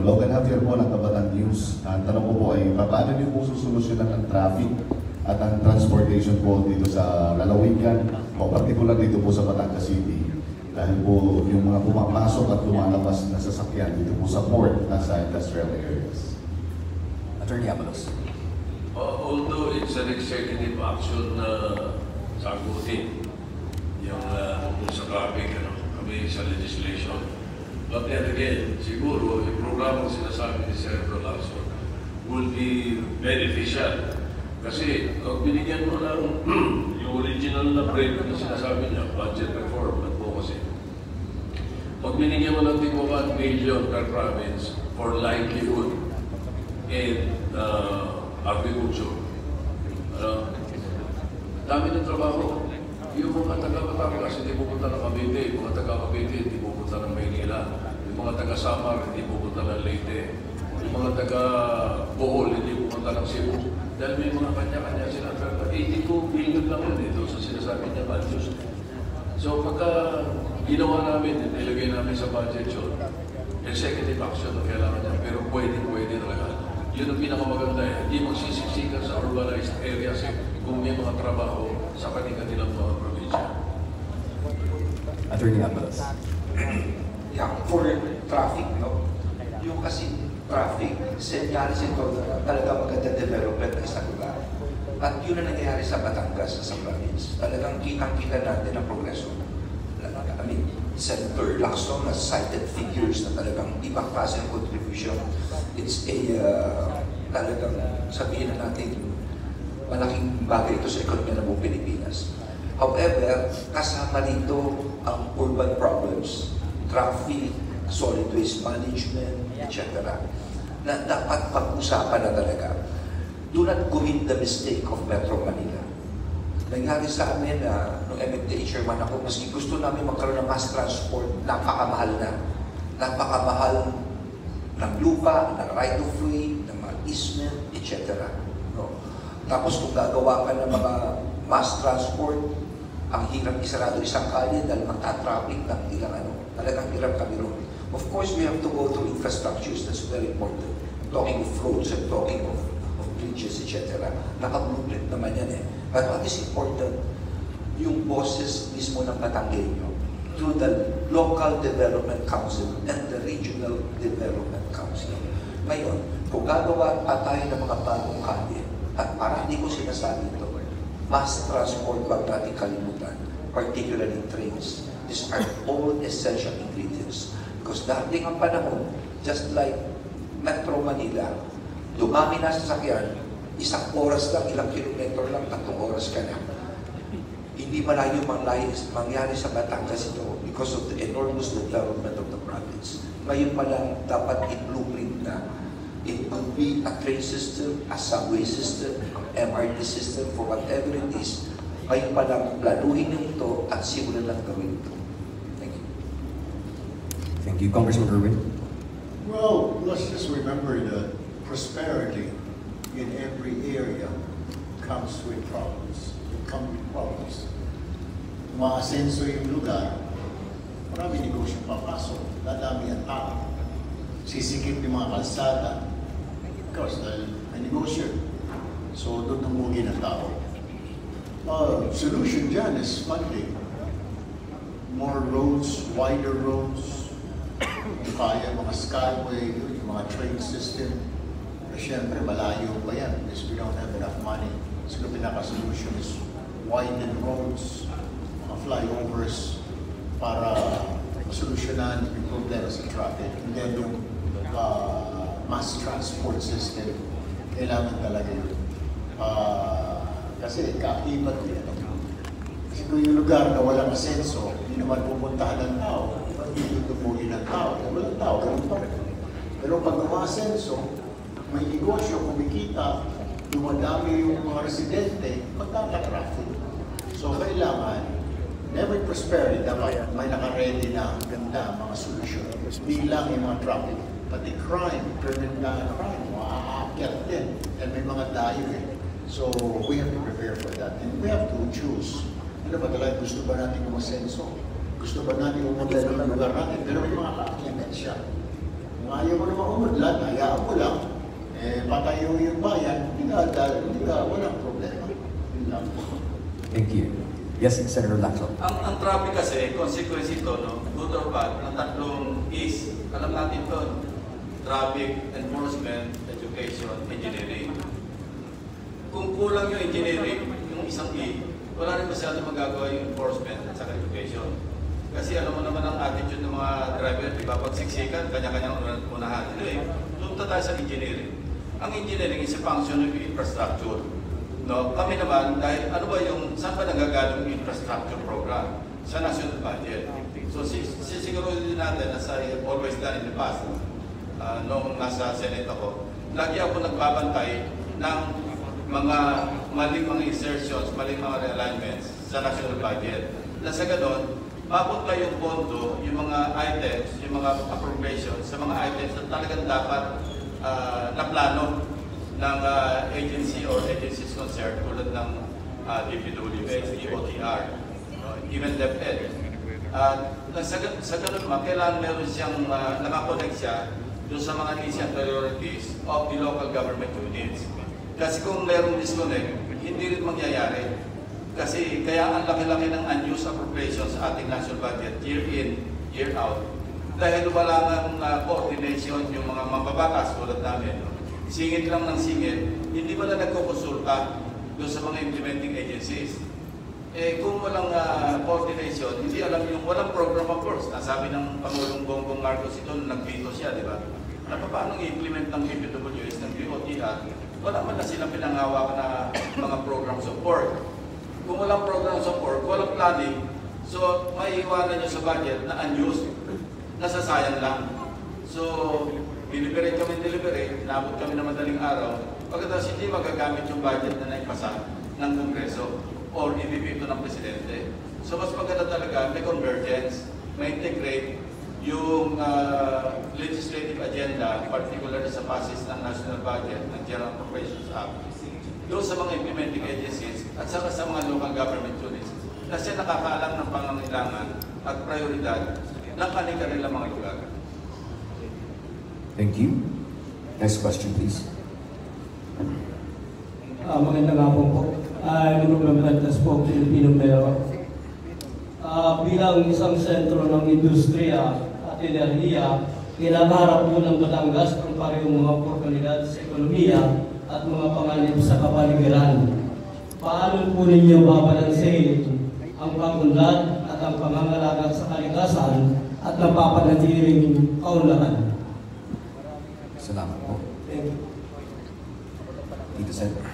Logan Javier po ng Kabataan News. Ang tanong ko po ay, paano niyo po susolusyonan ang traffic at ang transportation po dito sa lalawigan o partikular dito po sa Batangas City? Dahil po yung mga pumapasok at lumalabas na sasakyan dito po sa port at sa industrial areas. Attorney Abalos. Although it's an executive action na sagutin yung sa traffic, kami sa legislation. But then again, siguro yung programang sinasabi ni Senator Lacson will be beneficial. Kasi kung binigyan mo lang yung original na break na sinasabi niya, budget reform, advocacy. Pag binigyan mo lang din 1 million per province for livelihood and agriculture, dami ng trabaho. Yung mga taga-Batangas hindi pupunta ng Cavite, yung mga taga-Cavite hindi pupunta ng Maynila, yung mga taga-Samar hindi pupunta ng Leyte, yung mga taga-Bohol hindi pupunta ng Cebu. Dahil may mga kanya-kanya sila. Pero 82 billion lang yun doon sa sinasabi niya, values. So pagka ginawa namin, nilagay namin sa budget yun, executive action na kailangan niya, pero pwede talaga. Yun ang pinakamaganda eh. Hindi magsisiksikan sa urbanized areas eh, kung may mga trabaho sa kanilang mga probinsya. Attorney Abalos. Yeah, for traffic, no? Yung kasi traffic, senyalis ito na talaga maganda development ng isang lugar. At yun ang nangyayari sa Batangas, sa province. Talagang kitang-kita natin ang progreso. I mean, Senator Lacson has cited figures na talagang ibang klase ng contribution. It's a, talagang sabihin na natin, malaking bagay ito sa ekonomiya ng buong Pilipinas. However, kasama dito ang urban problems, traffic, solid waste management, etc. na dapat pag-usapan na talaga. Do not commit the mistake of Metro Manila. Nangyari sa amin na nung MMDA chairman ako, maski gusto namin magkaroon ng mass transport, napakamahal na. Napakamahal ng lupa, ng right of way, ng mga easement, etc. No? Tapos kung gagawa ka ng mga mass transport, ang hirap isarado isang kalye dahil magta-traffic ng ilang talagang hirap kami ron. Of course, we have to go through infrastructures, that's very important. Talking of roads and talking of bridges, etc. Naka-blueprint naman yan eh. But what is important, yung bosses mismo ng Batanggenyo through the Local Development Council and the Regional Development Council. Ngayon, kung gagawa pa tayo ng mga bagong kalye, at parang hindi ko sinasabi ito, mass transport wag natin kalimutan, particularly trains. These are all essential ingredients. Because dating ang panahon, just like Metro Manila, dumami na sa sakyan, isang oras lang, ilang kilometro lang, 3 oras ka na. Hindi malayo mangyari sa Batangas ito because of the enormous development of the province. Ngayon pa lang dapat i-blueprint na. It could be a train system, a subway system, MRT system, for whatever it is. Ngayon pa lang planuhin na ito at simulan lang gawin ito. Thank you. Thank you. Congressman Erwin. Well, let's just remember that prosperity in every area comes with problems. It comes with problems. Maasenso yung lugar, marami negosyo papasok, dadami ang tao. Sisikip yung mga kalsada, because dahil may negosyo. So, doon tumugin ang tao. Solution dyan is funding. More roads, wider roads, kaya mga skyway, yung mga train system. Pero syempre, malayo pa yan because we don't have enough money. So, the pinaka-solution is widen roads, mga flyovers, para solusyonan yung problema sa traffic. And then yung mass transport system, kailangan talaga yun. Kasi kaakibat yun. Kasi kung yung lugar na walang asenso, hindi naman pupuntahan ng tao, hindi tumuli ng tao, walang tao, ganun pa rin. Pero pag umasenso, may negosyo, kumikita, dumadami yung mga residente, magkaka-traffic. So kailangan, in every prosperity, dapat may naka-ready na ganda mga solusyon. Hindi lang yung mga traffic, pati crime, criminal crime, maaakyat din. And may mga dayo eh. So we have to prepare for that. And we have to choose. Ano ba talaga, gusto ba natin umasenso? Gusto ba natin umunlad ng lugar natin? Pero may mga kaakyat siya. Kung ayaw mo naman umunlad, mapatayo yung bayan, walang problema. Yun lang. Thank you. Yes, Senator Lacson. Ang traffic kasi, consequence ito, no? Good or bad, ang tatlong is, alam natin to, traffic, enforcement, education, engineering. Kung kulang yung engineering, yung isang E, wala rin masyado magagawa yung enforcement at saka education. Kasi alam mo naman ang attitude ng mga driver, di ba? Pag siksikan, kanya-kanyang unahan. Anyway, punta tayo sa engineering. Ang engineering is a function of infrastructure. No, kami naman, dahil ano ba yung, saan ba nagagaling yung infrastructure program? Sa national budget. So sisiguro din natin, as I have always done in the past, noong nasa Senate ako, lagi ako nagbabantay ng mga maling mga insertions, maling mga realignments sa national budget. Na sa ganon, mapunta yung pondo, yung mga items, yung mga appropriations sa mga items na talagang dapat na plano ng agency or agencies concerned tulad ng DPWH, DOTR, even DepEd. Sa ganun naman, kailangan meron siyang nakakonect siya doon sa mga needs and priorities of the local government units. Kasi kung merong disconnect, hindi rin mangyayari. Kasi kaya ang laki-laki ng unused appropriations sa ating national budget year in, year out. Dahil wala ng coordination yung mga mababatas tulad namin. Singit lang ng singit, hindi ba na nagkukonsulta doon sa mga implementing agencies? Kung walang coordination, hindi alam yung walang program of course. Nasabi ng Pangulong Bongbong Marcos ito, nag-veto siya, di ba? Na paano i-implement ng DPWH, ng DOTR, wala man na silang pinangawakan na mga program support. Kung walang program support, walang planning, so may iwanan nyo sa budget na unused, nasasayang lang. So, deliberate kami, nabot kami na madaling araw, pagkatapos hindi magagamit yung budget na naipasa ng Kongreso or ibibito ng Presidente. So, mas maganda talaga, may convergence, may integrate yung legislative agenda, particularly sa basis ng national budget, ng General Appropriations Act, doon sa mga implementing agencies at saka sa mga local government units kasi nakakaalam ng pangangailangan at prioridad ng kanilang mga lugar. Thank you. Next question, please. Magandang hapon po. Gulong Lambantas po, Pilipino Pero. Bilang isang sentro ng industriya at enerhiya, kinakaharap po ng Batangas ang parehong mga oportunidad sa ekonomiya at mga panganib sa kapaligiran. Paano po ninyo babalansehin ang pag-unlad at ang pangangalaga sa kalikasan at napapanatiling kaunlaran? Salamat po. Thank you. Dito, Senator.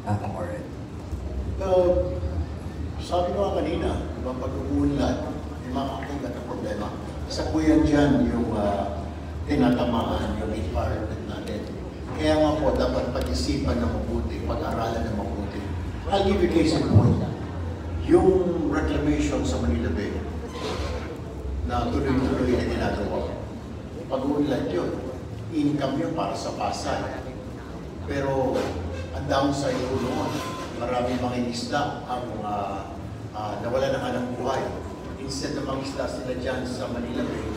Alright. Sabi ko nga kanina, ibang pag-uunlad, yung mga kakibat na problema. Isa po yan dyan yung tinatamaan yung environment natin. Kaya nga po, dapat pag-isipan na mabuti, pag-aralan na mabuti. I'll give you case in point. Yung reclamation sa Manila Bay na tuloy-tuloy na ginagawa. Pag-uunlad yun, income yun para sa Pasay. Pero ang downside ko noon, maraming mga isda ang nawala ng hanap buhay. Instead na mag-isda sila dyan sa Manila Bay,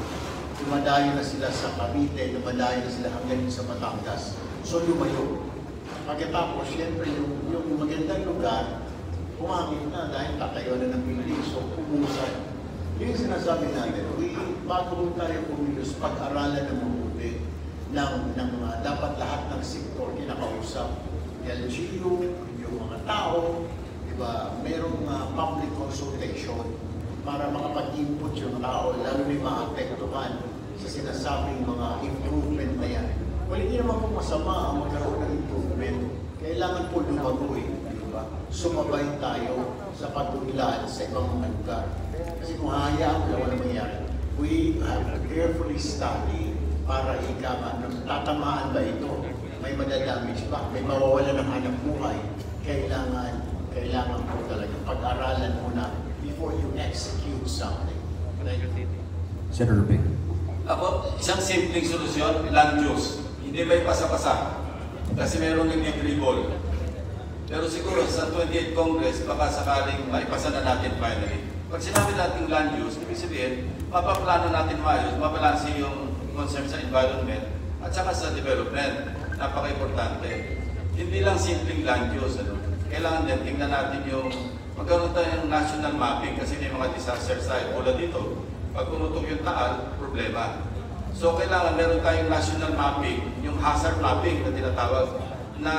dumadayo na sila sa Cavite, dumadayo na sila hanggang sa Batangas. So lumayo. Pagkatapos, siyempre yung magandang lugar, pumangit na dahil tatayo na ng building, so umusay. Yung sinasabi natin, bago tayo kumilos, pag-aralan ng mabuti ng dapat lahat ng sektor kinakausap. LGU, yung mga tao, diba, merong public consultation para makapag-input yung tao, lalo na yung maapektuhan sa sinasabing mga improvement na yan. Well, hindi naman po masama ang magkaroon ng improvement. Kailangan po lumagoy, diba? Sumabay tayo sa pag-unlad sa ibang mga lugar. Kasi kung hayaan mo, wala mangyayari. We have to carefully study para ikaman, tatamaan ba ito? May madadamage ba? May mawawala ng hanap buhay? Kailangan po talaga pag-aralan muna before you execute something. Senator Ping. Ako, isang simpleng solusyon, land use. Hindi may pasa-pasa. Kasi meron yung tribal. Pero siguro sa 28th Congress, baka sakaling maipasa na natin finally. Pag sinabi natin land use, ibig sabihin, mapaplano natin maayos, mabalansi yung concern sa environment at saka sa development. napaka-importante. Hindi lang simpleng land use. Ano? Kailangan din, tingnan natin yung magkaroon tayo ng national mapping kasi may mga disaster site. Mula dito, pag pumutok yung Taal, problema. So kailangan meron tayong national mapping, yung hazard mapping na tinatawag, na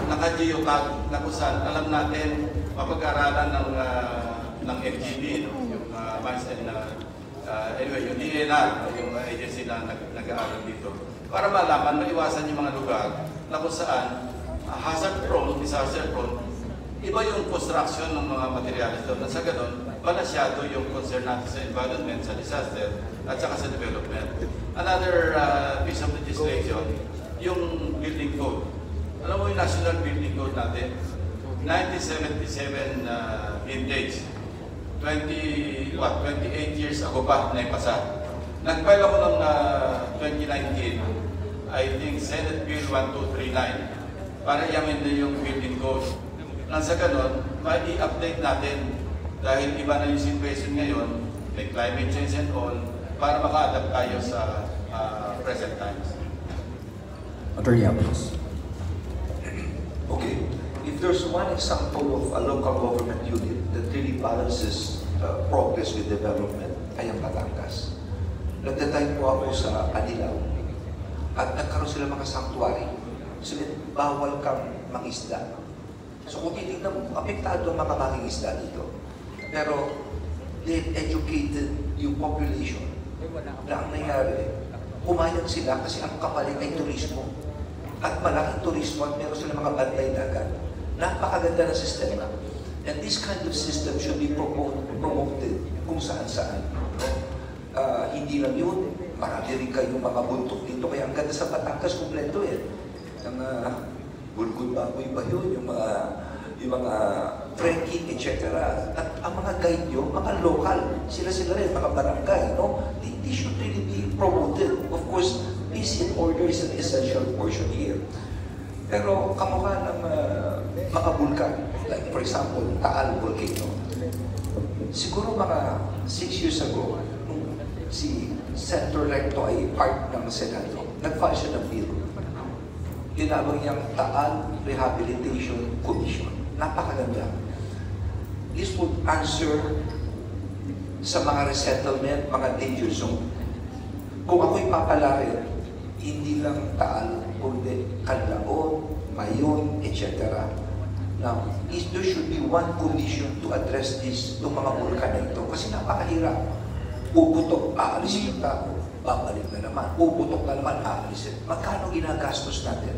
naka-geotag na kung saan alam natin mapag-aralan ng FGD, no? Yung Mines and anyway, yung DNR, yung agency na nag-aaral dito, para malaman, maiwasan yung mga lugar na kung saan hazard prone, disaster prone, iba yung construction ng mga materials doon. At sa ganun, balasyado yung concern natin sa environment, sa disaster, at saka sa development. Another piece of legislation, yung building code. Alam mo yung National Building Code natin? 1977 vintage. 28 years ago pa na ipasa. Nag-file ako ng 2019, I think Senate Bill 1239, para i-amend yung building code. Nang sa ganon, i-update natin dahil iba na yung situation ngayon, may climate change and all, para maka-adapt tayo sa present times. Attorney Apelos. Okay, if there's one example of a local government unit that really balances progress with development, ay ang Batangas. Nagdatay po ako sa Anilaw at nagkaroon sila mga sanctuary. Sila, bawal kang mangisda. So kung titignan mo, apektado ang mga mangingisda dito. Pero they've educated yung population na ang nangyari, pumayag sila kasi ang kapalit ay turismo. At malaking turismo at meron sila mga bantay dagat. Napakaganda ng sistema. And this kind of system should be promoted kung saan-saan. Hindi lang yun, marami rin kayong mga buntok dito. Kaya ang ganda sa Batangas, kumpleto eh. Ang bulgul baboy ba yun, yung mga trekking, etc. At ang mga guide nyo, mga local, sila rin, mga barangay, no? They should really be promoted. Of course, peace and order is an essential portion here. Pero kamukha ng mga bulkan, like for example, Taal Volcano. Siguro mga 6 years ago, nung si Senator Recto ay part ng Senado, nag-file siya ng bill. Tinawag niyang Taal Rehabilitation Commission. Napakaganda. This would answer sa mga resettlement, mga danger zone. Kung ako'y papalarin, hindi lang Taal, kundi Canlaon, Mayon, etc. Now, there should be one commission to address this, itong mga bulkan na ito. Kasi napakahirap. Puputok, aalisin yung tao. Babalik na naman. Puputok na naman, aalisin. Magkano ginagastos natin?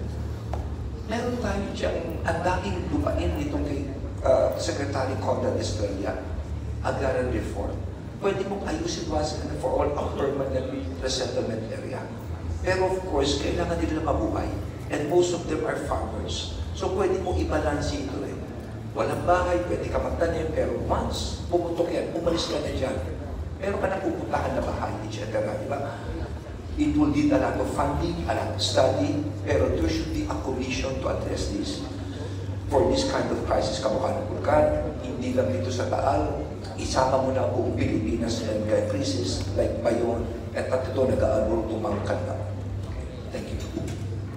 Meron tayo diyang ang daming lupain nitong kay Secretary Conrad Estrella, Agrarian Reform. Pwede mong ayusin for all our permanent resettlement area. Pero of course, kailangan nila mabuhay. And most of them are farmers. So pwede mong i-balance ito eh. Walang bahay, pwede ka magtanim, pero once pumutok yan, umalis ka na dyan. Meron ka na pupuntahan na bahay, etc. Diba? It will need a lot of funding, a lot of study, pero there should be a commission to address this. For this kind of crisis, kamukha ng bulkan, hindi lang dito sa Taal, isama mo na buong Pilipinas and crisis like Mayon, at ito nag-aalur tumangkan na. Thank you.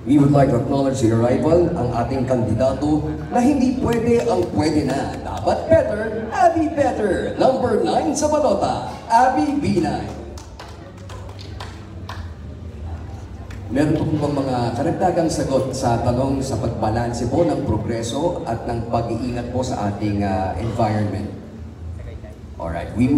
We would like to acknowledge the arrival ang ating kandidato na hindi pwede ang pwede na. Dapat better, Abby Better. Number 9 sa balota, Abby Binay. Meron po bang mga karagdagang sagot sa tanong sa pagbalanse po ng progreso at ng pag-iingat po sa ating environment? Alright, we